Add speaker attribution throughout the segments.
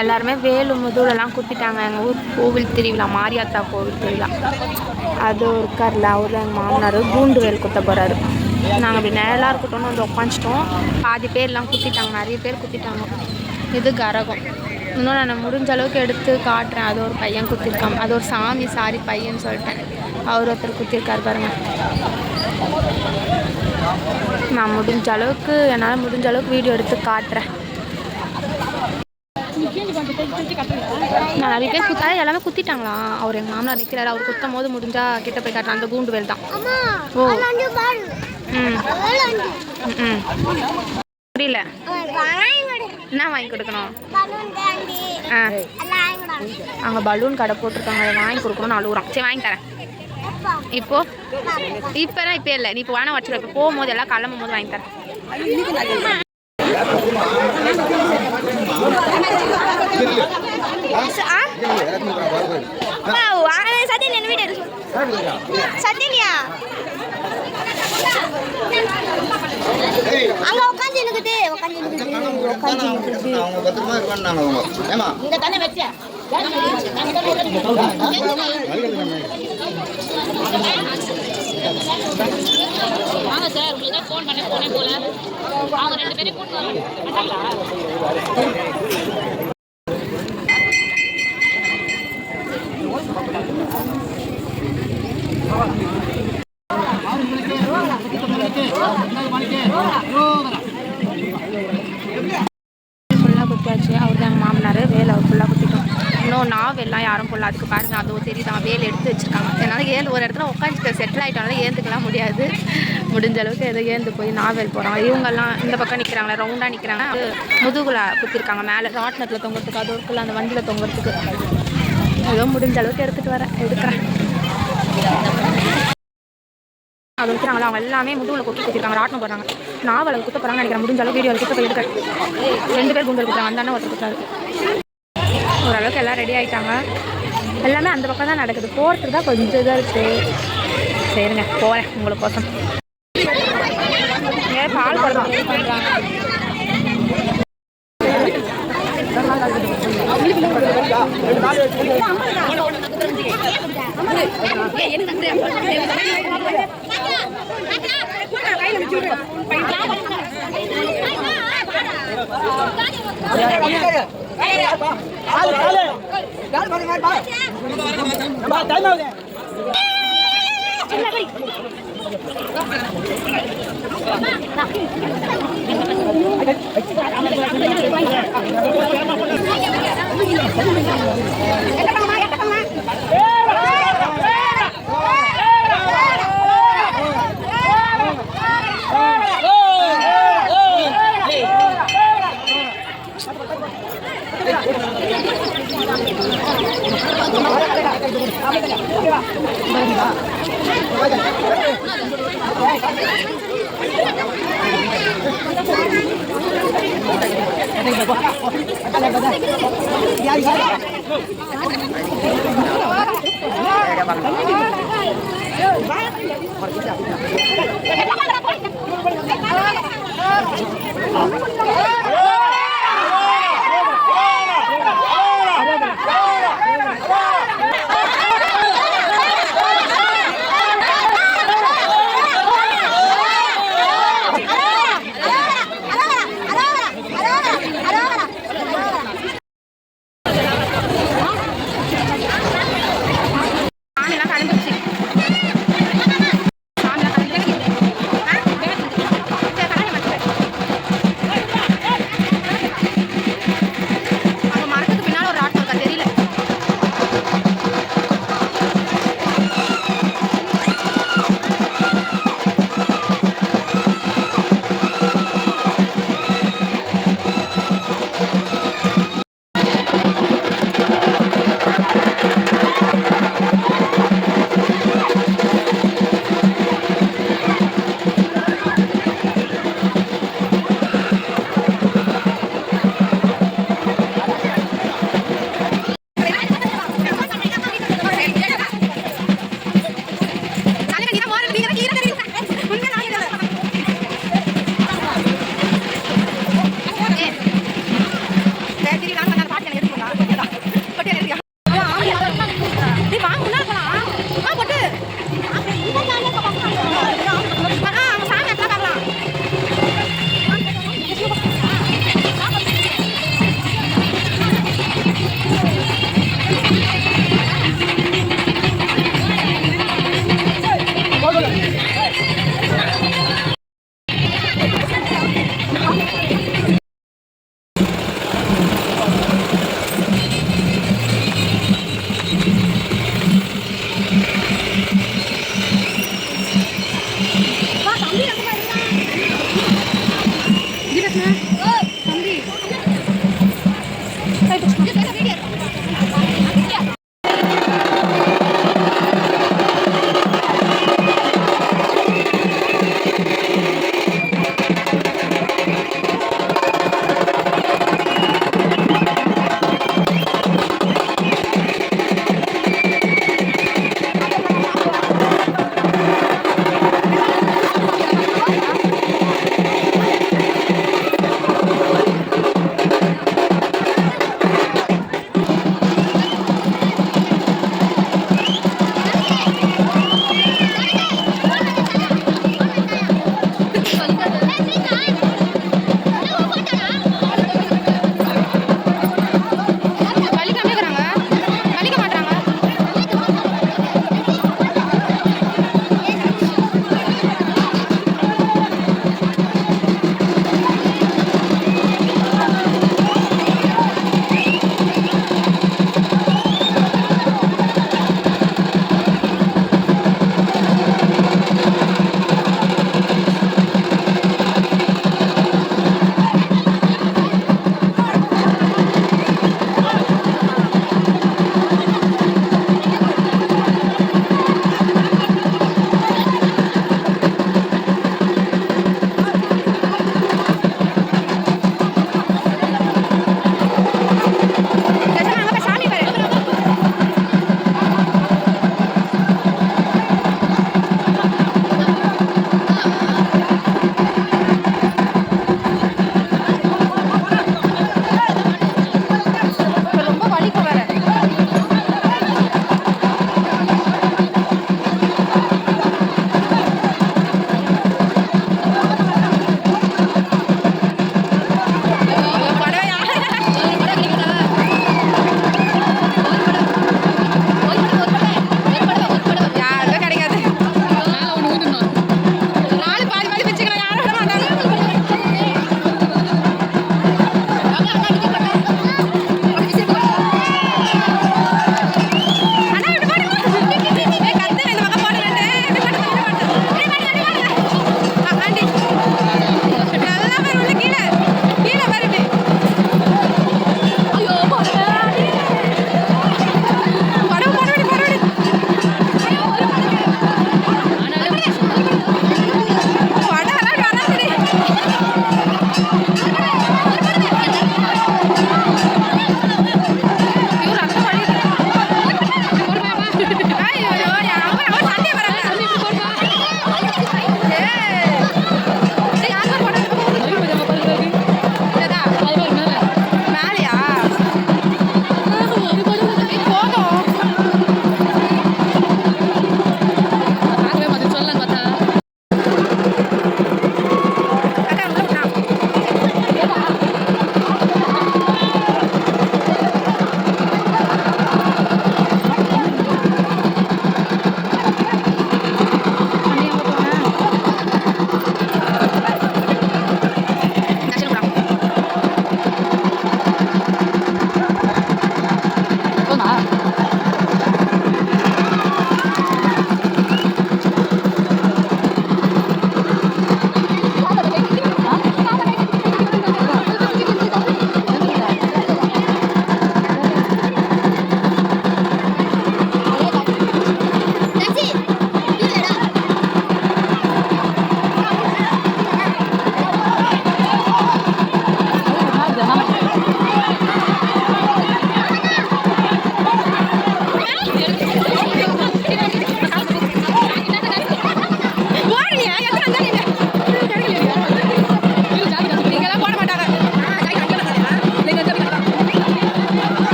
Speaker 1: எல்லாருமே வேலு முதுகுலலாம் குத்திட்டாங்க. எங்கள் ஊர் கோவில் திருவிழா, மாரியாத்தா கோவில் திருவிழா அது இருக்கார்ல, அவர் எங்கள் மாமனார் கூண்டு வேல் குத்த போகிறாரு. நாங்கள் அப்படி நேரலாக இருக்கட்டும்னு வந்து உட்காந்துட்டோம். பாதி பேர்லாம் குத்திட்டாங்க, நிறைய பேர் குத்திட்டாங்க. இது கரகம். இன்னும் நான் முடிஞ்ச அளவுக்கு எடுத்து காட்டுறேன். அது ஒரு பையன் குத்திருக்கான், அது ஒரு சாமி, சாரி பையன்னு சொல்லிட்டேன். அவர் ஒருத்தர் குத்திருக்கார் பாருங்க. நான் முடிஞ்ச அளவுக்கு, என்னால் முடிஞ்ச அளவுக்கு வீடியோ எடுத்து காட்டுறேன். நான் நிறைய பேர் குத்தாரு, எல்லாமே குத்திட்டாங்களா. அவர் எங்கள் மாமனார் நிற்கிறாரு, அவர் குத்தும் போது முடிஞ்சா கிட்ட போய் காட்டுறேன். அந்த கூண்டு வேல் தான். ஓ புரியல, என்ன வாங்கி கொடுக்கணும்? அங்கே பலூன் கடை போட்டிருக்காங்க, அதை வாங்கி கொடுக்கணும்னு அழுகுறான். சரி வாங்கி தரேன். இப்போ இல்லை, நீ இப்போ வேணா வச்சுருக்க. இப்போ போகும்போது எல்லாம் கிளம்பும் போது வாங்கி தரேன். அங்க உட்காந்து இருக்குது வாங்க சார், உங்களுக்கு தான் ஃபோன் பண்ண போனே போல. அவங்க 2 பேரும் கூட்டு வந்தாங்களா? ஃபுல்லாக குத்தியாச்சு. அவர் தான் எங்கள் மாமனார். வேலை அவர் ஃபுல்லாக குத்திட்டோம். இன்னும் நாவெல்லாம் யாரும் போடல. அதுக்கு பாருங்கள், அதோ தெரியுதான் வேலை எடுத்து வச்சுருக்காங்க. என்னால் ஏந்து ஒரு இடத்துல உட்காந்து செட்டில் ஆகிட்டோம்னால ஏந்துக்கலாம் முடியாது. முடிஞ்ச அளவுக்கு ஏதோ ஏந்து போய் நாவல் போகிறோம். இவங்கெல்லாம் இந்த பக்கம் நிற்கிறாங்களே, ரவுண்டாக நிற்கிறாங்க. அது முதுகுல குத்திருக்காங்க, மேலே ராட்டினத்தில் தொங்குறதுக்கு, அது இருக்குல்ல அந்த வண்டியில் தொங்குறதுக்கு. ஏதோ முடிஞ்ச அளவுக்கு எடுக்கிறேன். அது வைக்கிறாங்களா, அவங்க எல்லாமே முதுகில் குத்திருக்காங்க, ராட்டினம் போடுறாங்க. நாவல் குத்த போகிறாங்கன்னு நினைக்கிறேன். முடிஞ்ச அளவுக்கு வீடியோ குத்த போய் எடுக்கிறேன். 2 பேர் குண்டல் குத்துறாங்க, அந்த அண்ணன் ஒருத்தர் குத்துறாரு. ஓரளவுக்கு எல்லாம் ரெடி ஆகிட்டாங்க. எல்லாமே அந்த பக்கம் தான் நடக்குது. போகிறதுக்கு தான் கொஞ்சம் இதாக இருக்குது. சரிங்க, போகிறேன் உங்களுக்கோசம். பால் போடலாம்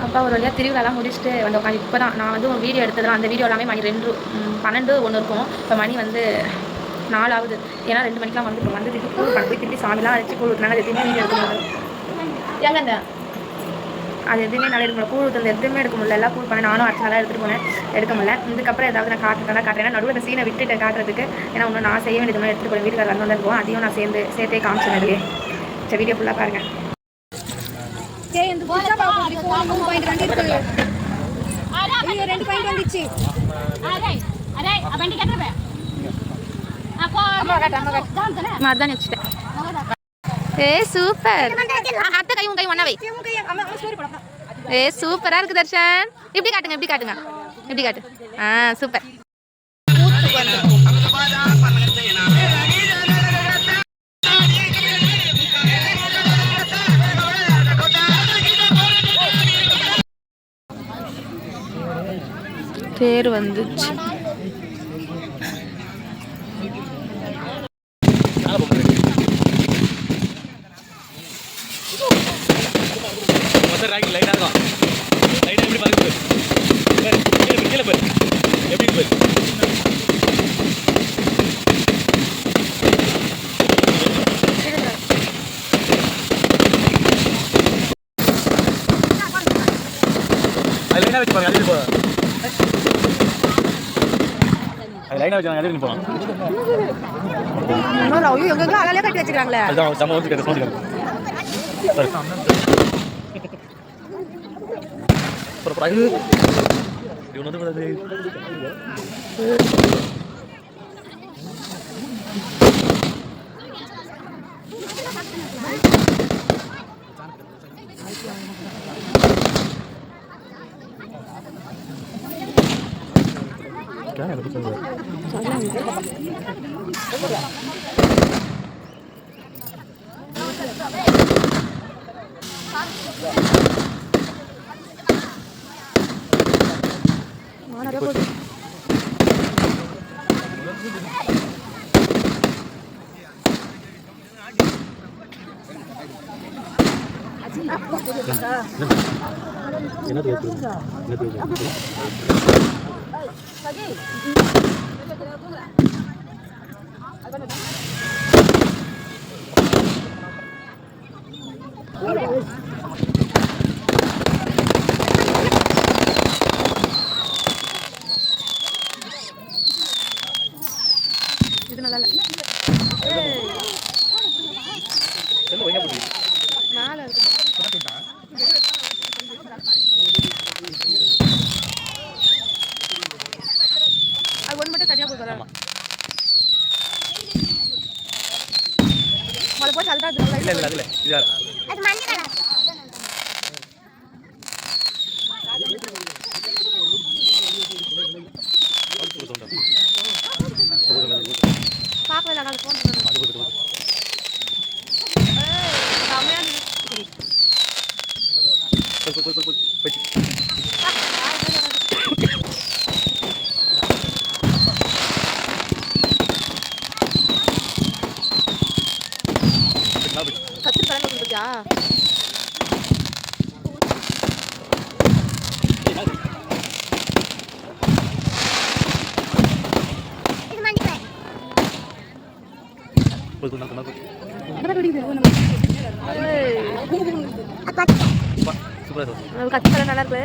Speaker 1: அப்பா ஒரு வழியாக திருவிழாலாம் முடிச்சுட்டு வந்து உட்காந்து இப்போ தான் நான் வந்து ஒரு வீடியோ எடுத்ததுலாம் அந்த வீடியோ எல்லாமே மணி 12 1 இருக்கும். இப்போ மணி வந்து 4 ஆகுது. ஏன்னா 2 மணிக்கெலாம் வந்து இப்போ வந்து திருப்பி கூழ் பண்ணி திருப்பி சாமிலாம் அழைச்சி கூழ் ஊற்றினாங்க. அது எதுவுமே வீடியோ எடுக்க முடியாது. எங்கங்க அது எதுவுமே நல்லா எடுக்க முடியல. கூழ் ஊற்றுறது எதுவுமே எடுக்க முடியல. எல்லாம் கூழ் பண்ண நானும் அரைச்சி நல்லா எடுத்துகிட்டு போனேன். எடுக்க முடியல. இதுக்கப்புறம் ஏதாவது நான் காட்டுறேன். ஏன்னா நடுவில் இந்த சீனை விட்டுட்டேன் காட்டுறதுக்கு. ஏன்னா ஒன்று நான் செய்ய வேண்டியது மாதிரி எடுத்துகிட்டு போய் வீட்டுக்கார வந்து இருக்கும். அதையும் நான் சேர்த்தே காமிச்சேன். அதுலேயே சரி வீடியோ ஃபுல்லாக பாருங்கள்.
Speaker 2: ரெண்டு பாயிண்ட் வந்துச்சு.
Speaker 1: மருதாணி வச்சுட்டேன். ஏ சூப்பர். அத்தை கை உன் கை ஒண்ணா வை. ஏ சூப்பரா இருக்கு தர்ஷன். இப்படி காட்டுங்க, இப்படி காட்டுங்க, இப்படி காட்டு. சூப்பர். பேர் வந்துச்சு. கட்டி வச்சுக்கிறாங்களே இது நல்லா இல்ல. மேல இருக்கு. அது ஒன்று மட்டும் தனியாக போடுறேன். மழை போச்சு அதுதான் இல்லை இல்லை இல்லை இது அது மஞ்சள் பார்க்கல நான் ஃபோன் பண்ணுறேன். கத்திரி பழம் கொடுத்துருக்கியா? கத்திரி நல்லா இருக்கு.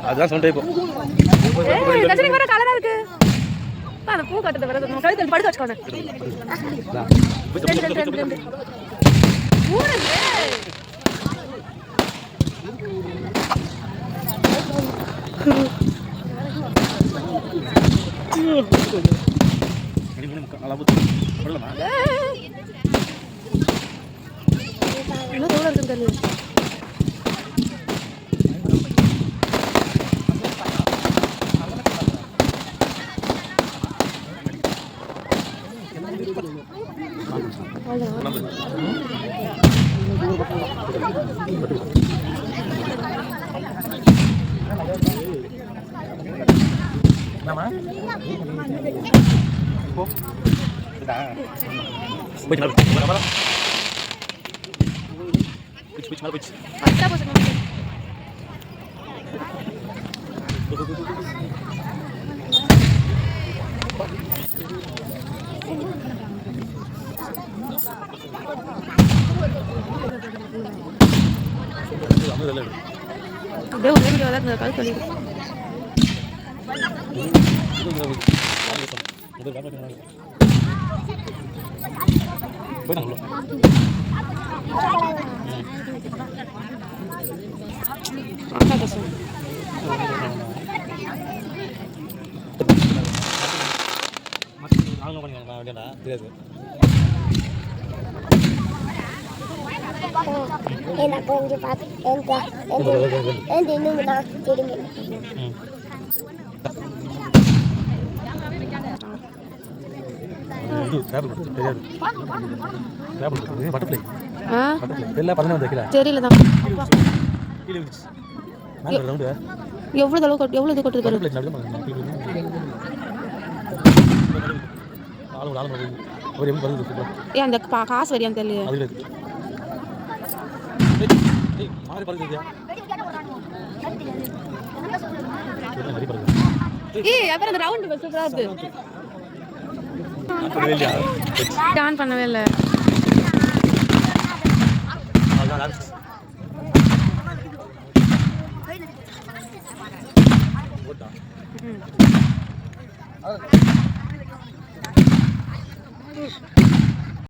Speaker 2: அதான் சொன்னேன்.
Speaker 1: கத்திரி வர கலரா இருக்கு. அந்த பூ கட்டத்தை வர கழுத்து படுக்க வச்சுக்கோங்க.
Speaker 2: நாங்களும் பண்ணிக்கலாம் வேண்டியடா தெரியாது
Speaker 3: நான் கொஞ்சம் பார்த்து இன்னும் தான் திரும்பி
Speaker 1: தெரியல தான் எவ்வளோ இது கொட்டுது பாரு ஏன் அந்த காசு வரியான்னு தெரியல அப்புறம் அந்த ரவுண்டு சூப்பராக இருக்கு ஆன் பண்ணவே இல்லை
Speaker 2: ம்